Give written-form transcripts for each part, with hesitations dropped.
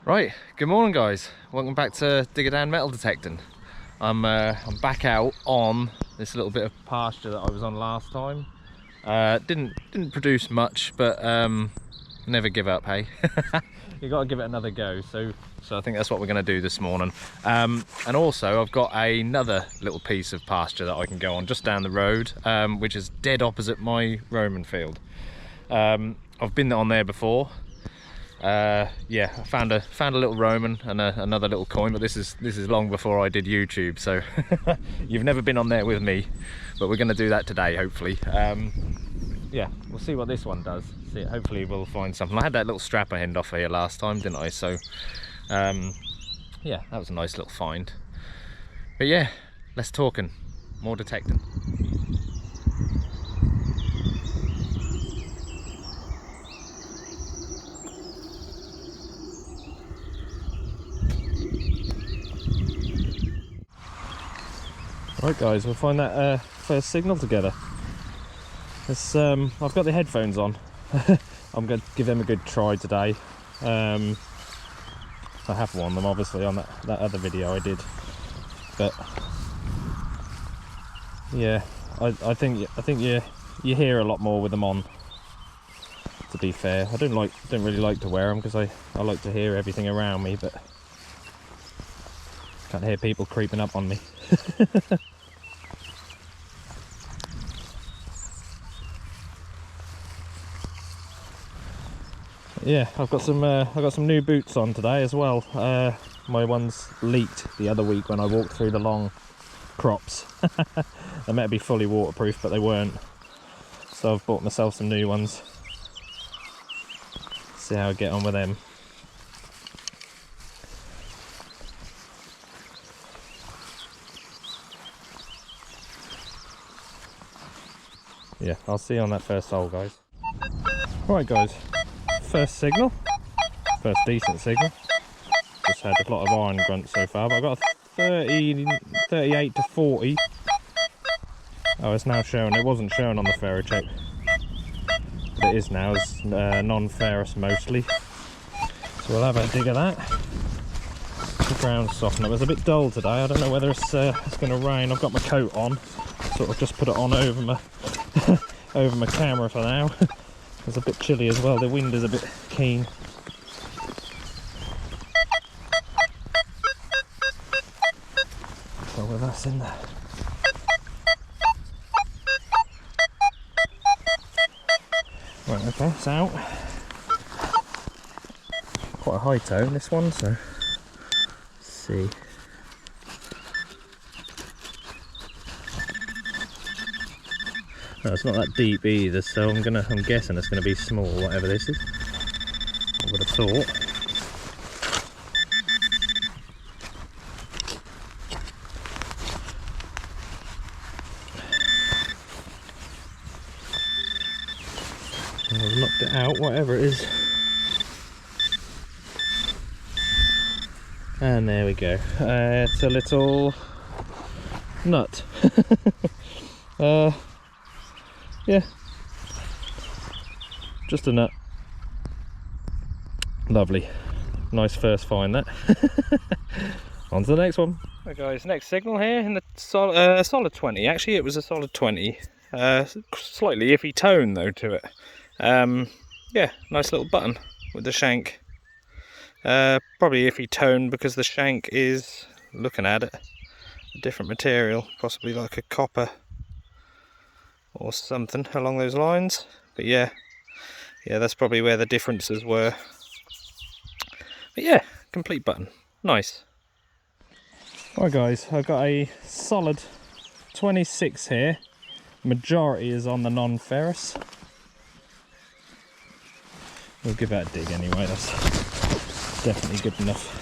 Right, good morning guys. Welcome back to Digger Down Metal Detecting. I'm back out on this little bit of pasture that I was on last time. Didn't produce much, but never give up, hey. You got to give it another go. So I think that's what we're going to do this morning. And also I've got another little piece of pasture that I can go on just down the road, which is dead opposite my Roman field. I've been on there before. Yeah, I found a little Roman and another little coin, but this is long before I did YouTube, so you've never been on there with me, but we're going to do that today, hopefully. Yeah, we'll see what this one does. See, hopefully we'll find something. I had that little strapper end off here last time, didn't I? So yeah, that was a nice little find. But yeah, less talking, more detecting. Right guys, we'll find that first signal together. It's, I've got the headphones on. I'm going to give them a good try today. I have worn them obviously on that other video I did, but yeah, I think you hear a lot more with them on. To be fair, I don't really like to wear them because I like to hear everything around me, but can't hear people creeping up on me. Yeah, I've got some new boots on today as well. My ones leaked the other week when I walked through the long crops. They meant to be fully waterproof, but they weren't. So I've bought myself some new ones. See how I get on with them. Yeah, I'll see you on that first hole, guys. Right guys, first signal, first decent signal. Just had a lot of iron grunt so far, but I've got a 38 to 40. Oh, it's now showing. It wasn't showing on the ferro check, but it is now. It's non-ferrous mostly. So we'll have a dig of that. The ground's softened up. It's a bit dull today. I don't know whether it's going to rain. I've got my coat on. Sort of just put it on over my over my camera for now. It's a bit chilly as well. The wind is a bit keen. So with us in there. Right, okay, it's out. Quite a high tone this one, so let's see. No, it's not that deep either, so I'm guessing it's gonna be small, whatever this is. I would have thought. I've knocked it out, whatever it is. And there we go. It's a little nut. Yeah, just a nut. Lovely, nice first find that. On to the next one. Right guys, next signal here in the solid 20. Actually it was a solid 20. Slightly iffy tone though to it. Yeah, nice little button with the shank. Probably iffy tone because the shank is, looking at it, a different material, possibly like a copper or something along those lines. But yeah, that's probably where the differences were. But yeah, complete button, nice. Right guys, I've got a solid 26 here. Majority is on the non-ferrous. We'll give that a dig anyway, that's definitely good enough.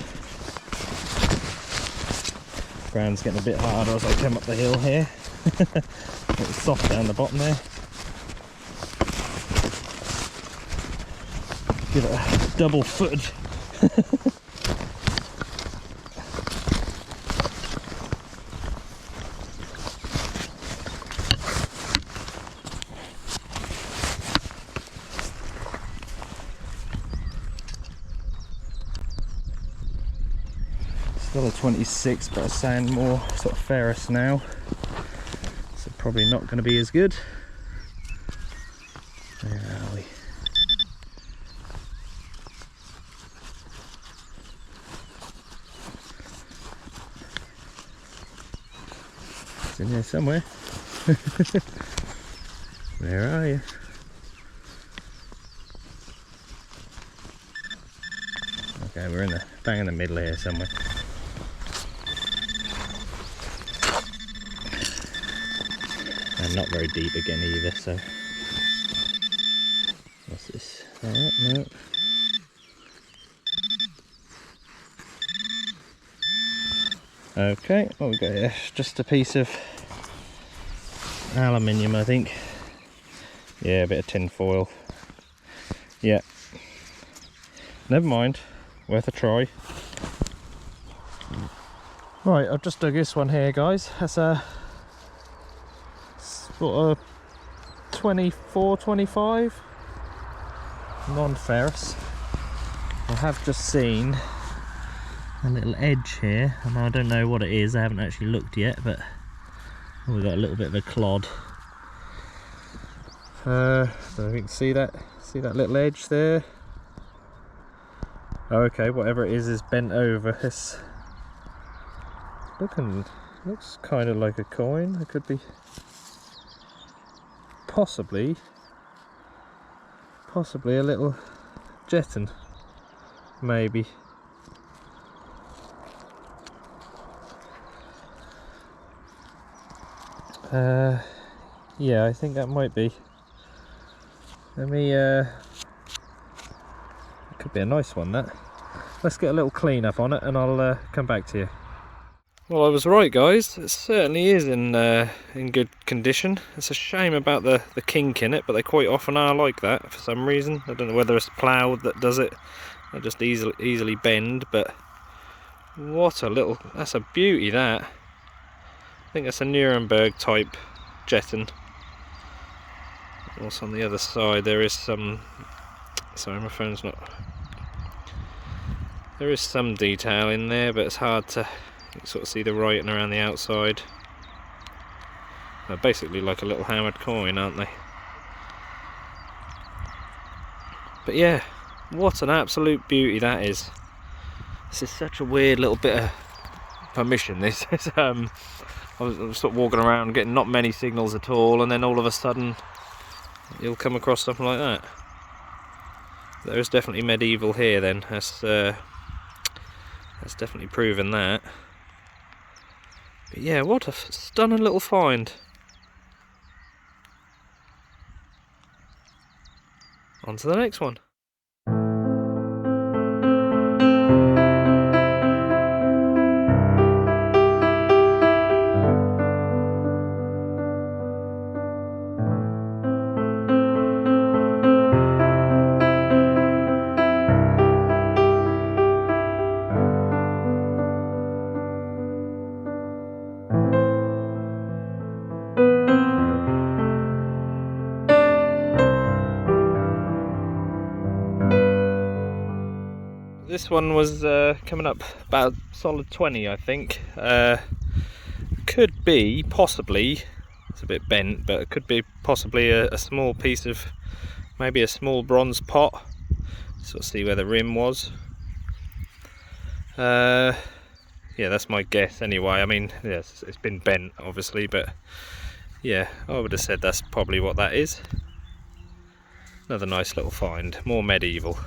Ground's getting a bit harder as I come up the hill here. It's soft down the bottom there. Give it a double footage. Still a 26, but I sound more sort of ferrous now, so probably not going to be as good. Where are we? It's in here somewhere. Where are you? Okay, we're in the bang in the middle here somewhere. And not very deep again either, so what's this? No. Okay, what we got here? Just a piece of aluminium, I think. Yeah, a bit of tin foil. Yeah. Never mind. Worth a try. Right, I've just dug this one here, guys. That's a sort of 24, 25 non-ferrous. I have just seen a little edge here, and I don't know what it is. I haven't actually looked yet, but we've got a little bit of a clod. So you can see that little edge there. Okay, whatever it is bent over. It's looks kind of like a coin. It could be possibly a little jeton, maybe. Yeah, I think that might be. Let me it could be a nice one, that. Let's get a little clean up on it and I'll come back to you. Well, I was right, guys. It certainly is in good condition. It's a shame about the kink in it, but they quite often are like that for some reason. I don't know whether it's ploughed that does it. They just easily bend, but what a little, that's a beauty, that. I think that's a Nuremberg type jeton. Also on the other side there is some, sorry, my phone's not, there is some detail in there, but it's hard to sort of see the writing around the outside. They're basically like a little hammered coin, aren't they? But yeah, what an absolute beauty that is. This is such a weird little bit of permission, this is. I was sort of walking around getting not many signals at all, and then all of a sudden you'll come across something like that. There is definitely medieval here then. That's definitely proven that. But yeah, what a stunning little find. On to the next one. This one was coming up about solid 20, I think. Could be, possibly, it's a bit bent, but it could be possibly a small piece of, maybe a small bronze pot. Sort of see where the rim was. Yeah, that's my guess anyway. I mean, yes, it's been bent obviously, but yeah, I would have said that's probably what that is. Another nice little find, more medieval.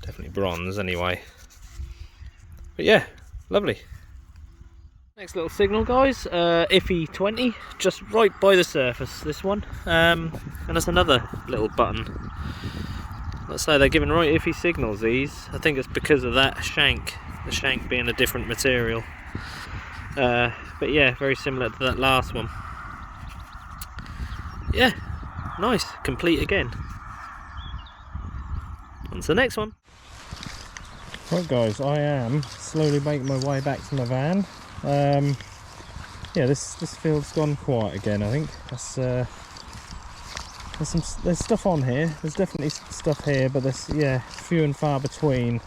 Definitely bronze anyway. But yeah, lovely. Next little signal, guys, iffy 20, just right by the surface, this one. And there's another little button. let's say they're giving right iffy signals, these. I think it's because of that shank, the shank being a different material. But yeah, very similar to that last one. Yeah, nice, complete again. On to the next one. Right guys, I am slowly making my way back to my van. Yeah, this field's gone quiet again, I think. There's stuff on here. There's definitely stuff here, but there's, yeah, few and far between.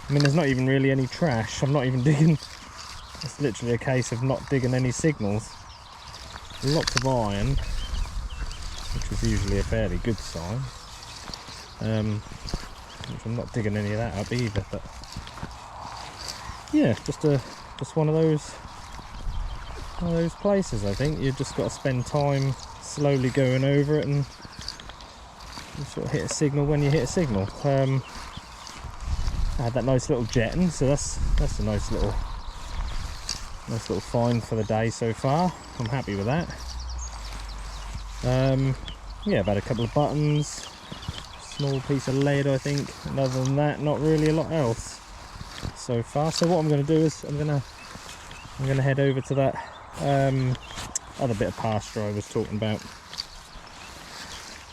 I mean, there's not even really any trash. I'm not even digging. It's literally a case of not digging any signals. Lots of iron, which is usually a fairly good sign. Which I'm not digging any of that up either, but yeah, just one of those places. I think you've just got to spend time slowly going over it, and you sort of hit a signal when you hit a signal. I had that nice little jetton, so that's a nice little find for the day so far. I'm happy with that. Yeah, I've had a couple of buttons, small piece of lead, I think, and other than that, not really a lot else so far. So what I'm going to do is I'm going to head over to that other bit of pasture I was talking about.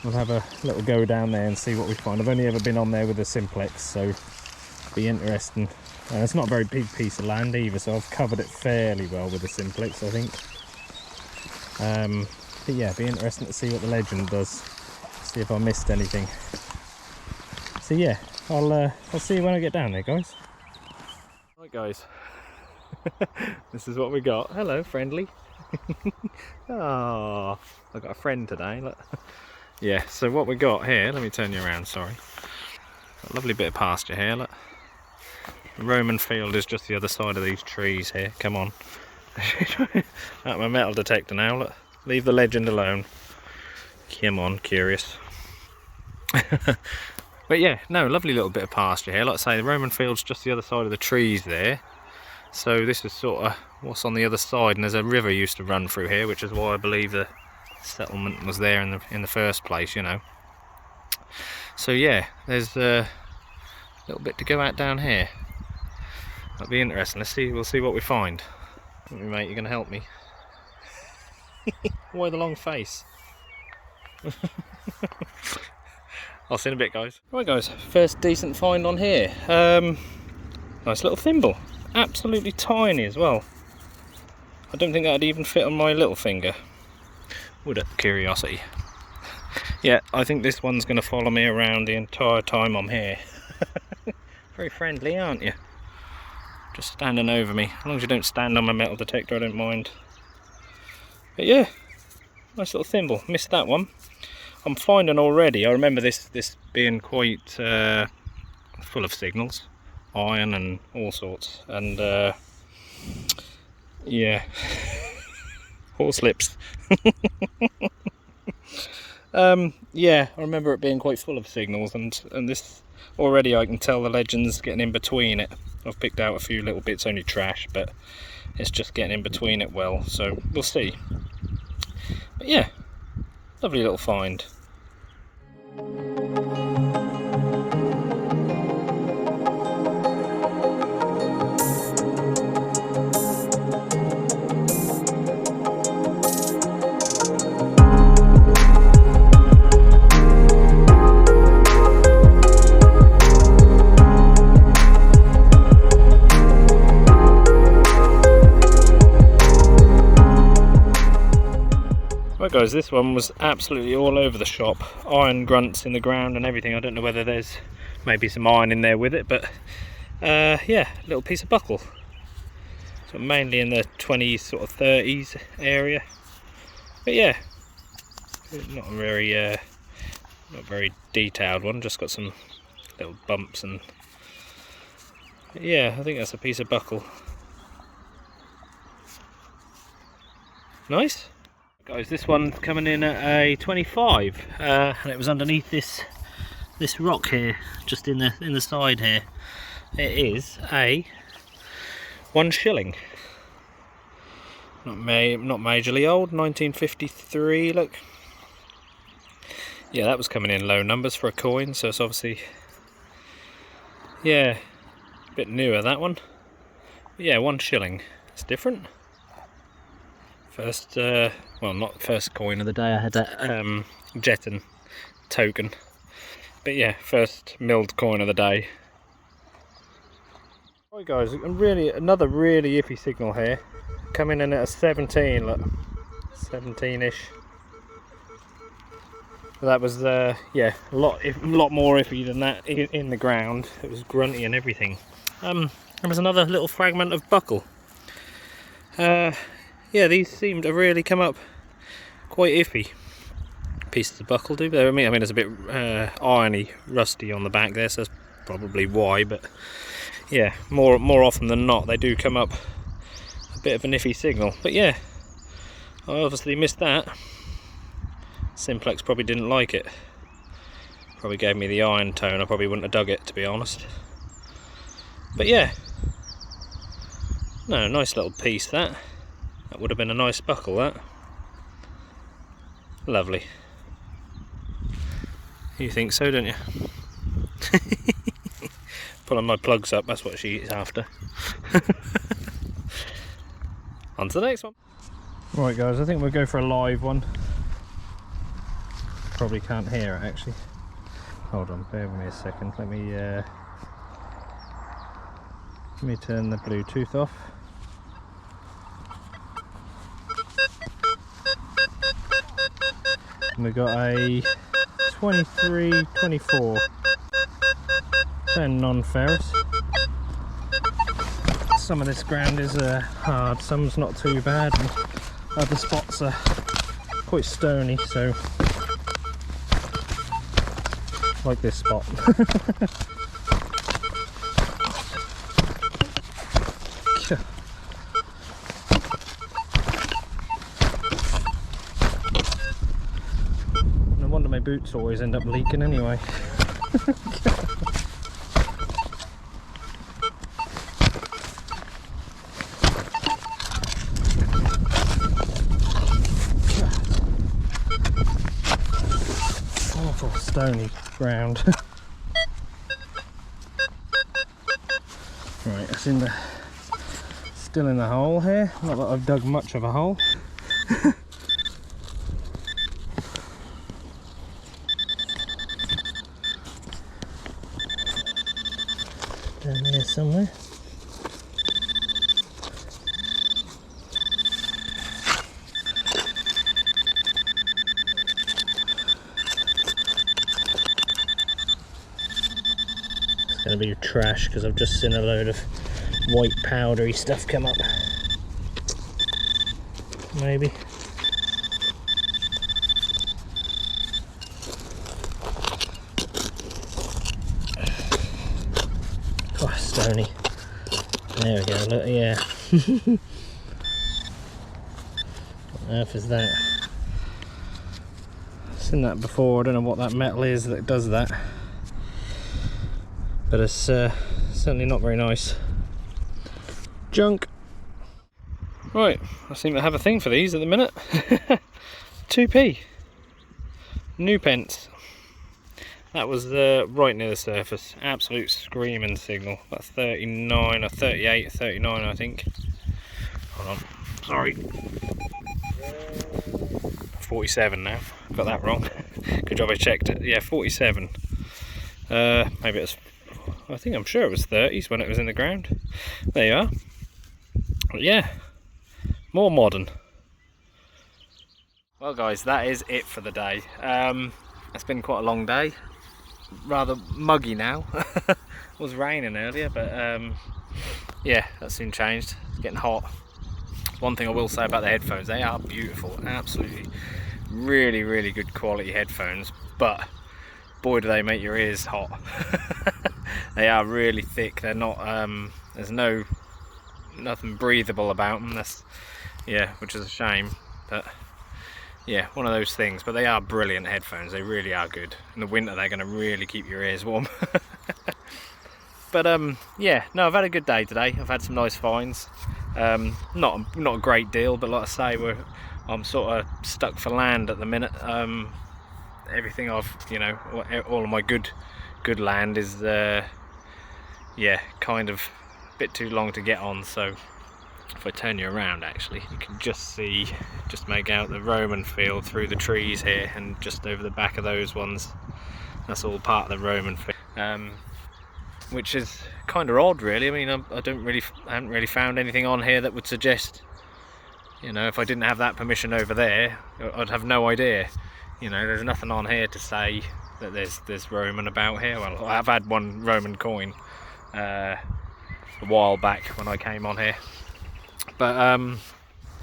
We'll have a little go down there and see what we find. I've only ever been on there with a simplex, so it'll be interesting. And it's not a very big piece of land either, so I've covered it fairly well with a simplex, I think. But yeah, it'll be interesting to see what the legend does, see if I missed anything. So yeah, I'll see you when I get down there, guys. Right guys, this is what we got. Hello, friendly. Oh, I've got a friend today, look. Yeah, so what we got here, let me turn you around, sorry. A lovely bit of pasture here, look. The Roman field is just the other side of these trees here, come on. At my metal detector now, look. Leave the legend alone. Come on, curious. But yeah, no, lovely little bit of pasture here. Like I say, the Roman field's just the other side of the trees there. So this is sort of what's on the other side, and there's a river used to run through here, which is why I believe the settlement was there in the first place, you know. So yeah, there's a little bit to go out down here. That'll be interesting. We'll see what we find. Mate, you're gonna help me. Why the long face? I'll see you in a bit, guys. Right guys, first decent find on here. Nice little thimble. Absolutely tiny as well. I don't think that'd even fit on my little finger. Would it? Curiosity. Yeah, I think this one's going to follow me around the entire time I'm here. Very friendly, aren't you? Just standing over me. As long as you don't stand on my metal detector, I don't mind. But yeah, nice little thimble. Missed that one. I'm finding already, I remember this being quite full of signals. Iron and all sorts. And yeah. Horse lips. Yeah, I remember it being quite full of signals, and this already I can tell the legend's getting in between it. I've picked out a few little bits, only trash, but it's just getting in between it well, so we'll see. But yeah, lovely little find. Right guys, this one was absolutely all over the shop. Iron grunts in the ground and everything. I don't know whether there's maybe some iron in there with it, but yeah, little piece of buckle. So mainly in the 20s, sort of 30s area. But yeah, not a very detailed one, just got some little bumps, and yeah, I think that's a piece of buckle. Nice. Guys, this one's coming in at a 25, and it was underneath this rock here, just in the side here. It is a 1 shilling. Not majorly old, 1953. Look, Yeah, that was coming in low numbers for a coin, so it's obviously, yeah, a bit newer, that one. But yeah, 1 shilling. It's different. First, well, not first coin of the day. I had that jetton token. But yeah, first milled coin of the day. Right guys, another really iffy signal here. Coming in at a 17, look. 17-ish. That was yeah, a lot more iffy than that in the ground. It was grunty and everything. There was another little fragment of buckle. Yeah, these seem to really come up quite iffy. Pieces of buckle do. I mean, there's a bit irony, rusty on the back there, so that's probably why. But yeah, more often than not, they do come up a bit of an iffy signal. But yeah, I obviously missed that. Simplex probably didn't like it. Probably gave me the iron tone. I probably wouldn't have dug it, to be honest. But yeah, no, nice little piece that. That would have been a nice buckle, that. Lovely. You think so, don't you? Pulling my plugs up, that's what she's after. On to the next one. Right guys, I think we'll go for a live one. Probably can't hear it actually. Hold on, bear with me a second. Let me turn the Bluetooth off. And we've got a 23-24 10 non-ferrous. Some of this ground is hard, some's not too bad, and other spots are quite stony, so like this spot. No wonder my boots always end up leaking anyway. Awful stony ground. Right, it's still in the hole here. Not that I've dug much of a hole. Down there somewhere. It's going to be trash because I've just seen a load of white powdery stuff come up. Maybe. Oh, stony. There we go, look, yeah. What on earth is that? I've seen that before, I don't know what that metal is that does that. But it's certainly not very nice. Junk. Right, I seem to have a thing for these at the minute. 2p. New pence. That was right near the surface. Absolute screaming signal. About 39 or 38 or 39 I think. Hold on. Sorry. 47 now. Got that wrong. Good job I checked it. Yeah, 47. Maybe it's... I'm sure it was 30s when it was in the ground. There you are. But yeah, more modern. Well guys, that is it for the day. It's been quite a long day. Rather muggy now. It was raining earlier, but yeah, that soon changed. It's getting hot. One thing I will say about the headphones, they are beautiful. Absolutely really, really good quality headphones, but boy do they make your ears hot. They are really thick. They're not there's nothing breathable about them. That's, yeah, which is a shame, but yeah, one of those things. But they are brilliant headphones. They really are good. In the winter they're going to really keep your ears warm. But yeah, no, I've had a good day today. I've had some nice finds. Not a great deal, but like I say, I'm sort of stuck for land at the minute. everything I've, you know, all of my good land is yeah, kind of a bit too long to get on. So if I turn you around, actually, you can just make out the Roman field through the trees here, and just over the back of those ones, that's all part of the Roman field, which is kind of odd, really. I mean, I haven't really found anything on here that would suggest, you know, if I didn't have that permission over there, I'd have no idea. You know, there's nothing on here to say that there's Roman about here. Well, I've had one Roman coin a while back when I came on here, but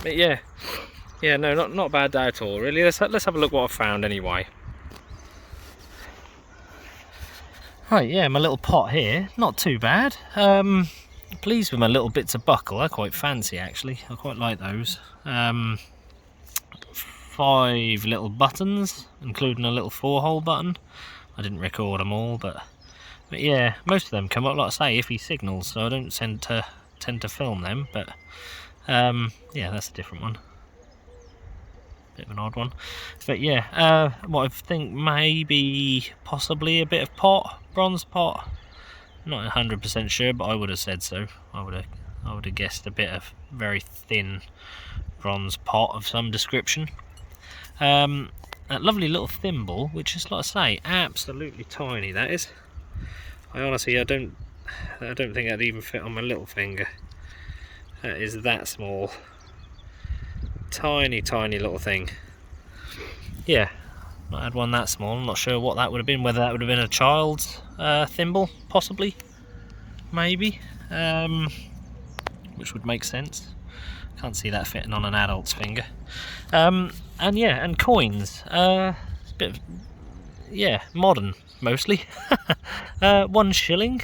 yeah, no, not a bad day at all, really. Let's have a look what I've found anyway. Right, yeah, my little pot here, not too bad. Pleased with my little bits of buckle. They're quite fancy, actually. I quite like those. 5 little buttons, including a little 4-hole button. I didn't record them all, but yeah, most of them come up, like I say, iffy signals, so I don't tend to film them. But yeah, that's a different one. Bit of an odd one, but yeah, what I think maybe possibly a bit of pot, bronze pot. Not 100% sure, but I would have said so. I would have guessed a bit of very thin bronze pot of some description. A lovely little thimble, which is, like I say, absolutely tiny. That is. I honestly, I don't think that'd even fit on my little finger. That is that small. Tiny little thing. Yeah, not had one that small. I'm not sure what that would have been, whether that would have been a child's thimble, possibly, maybe, which would make sense. Can't see that fitting on an adult's finger. And yeah, and coins, a bit of, yeah, modern mostly. 1 shilling.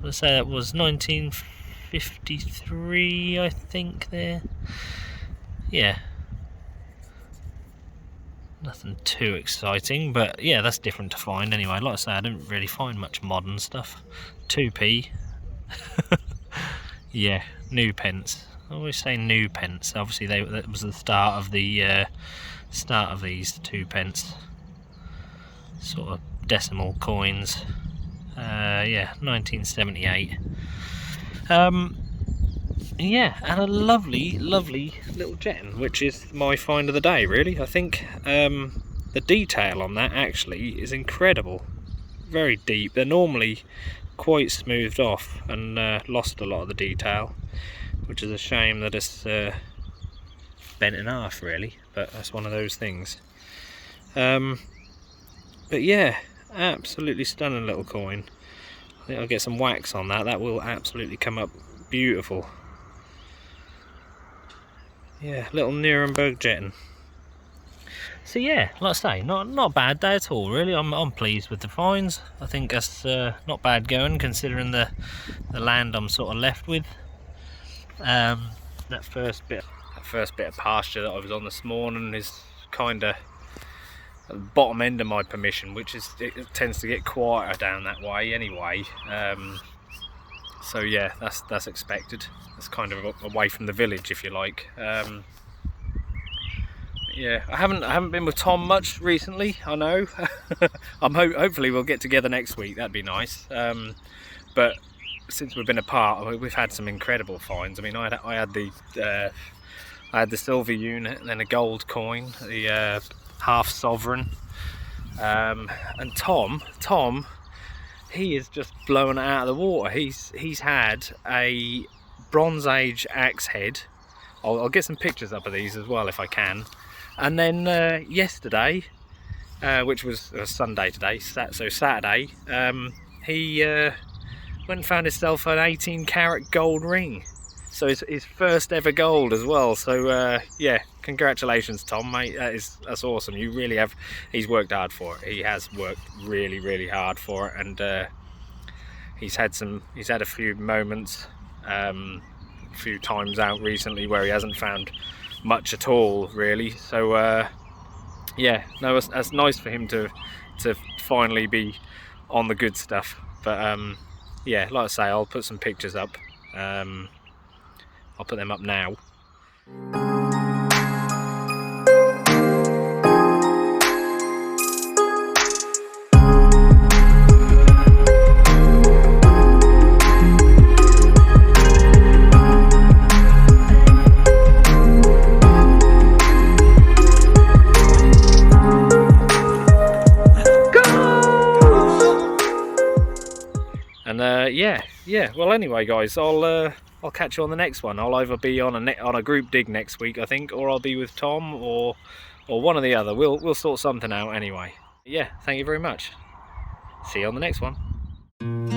Let's say that was 1953, I think. There, yeah, nothing too exciting, but yeah, that's different to find anyway. Like I say, I don't really find much modern stuff. 2p. Yeah, new pence. I always say new pence. Obviously, that was the start of the start of these 2 pence sort of decimal coins. Yeah, 1978. Yeah, and a lovely little jetton, which is my find of the day, really. I think the detail on that actually is incredible. Very deep. They're normally quite smoothed off and lost a lot of the detail, which is a shame that it's bent in half, really, but that's one of those things. But yeah, absolutely stunning little coin. I think I'll get some wax on that. That will absolutely come up beautiful. Yeah, little Nuremberg jetton. So yeah, like I say, not a bad day at all, really. I'm pleased with the finds. I think that's not bad going, considering the land I'm sort of left with. That first bit of pasture that I was on this morning is kind of at the bottom end of my permission, which is, it tends to get quieter down that way anyway. So yeah, that's expected. It's kind of away from the village, if you like. Yeah, I haven't been with Tom much recently, I know. Hopefully we'll get together next week. That'd be nice. But since we've been apart, we've had some incredible finds. I mean, I had the silver unit, and then a gold coin, the half sovereign, and Tom, he is just blowing it out of the water. He's had a Bronze Age axe head. I'll get some pictures up of these as well if I can. And then yesterday, which was Sunday today, so Saturday, he went and found himself an 18-carat gold ring. So it's his first ever gold as well. So yeah, congratulations, Tom, mate. That's awesome. You really have. He's worked hard for it. He has worked really hard for it, and he's had a few moments, a few times out recently where he hasn't found much at all, really. So yeah, no, that's nice for him to finally be on the good stuff. But yeah, like I say, I'll put some pictures up. I'll put them up now. yeah. Well, anyway, guys, I'll catch you on the next one. I'll either be on a group dig next week, I think, or I'll be with Tom, or one or the other. We'll sort something out anyway. Yeah, thank you very much. See you on the next one.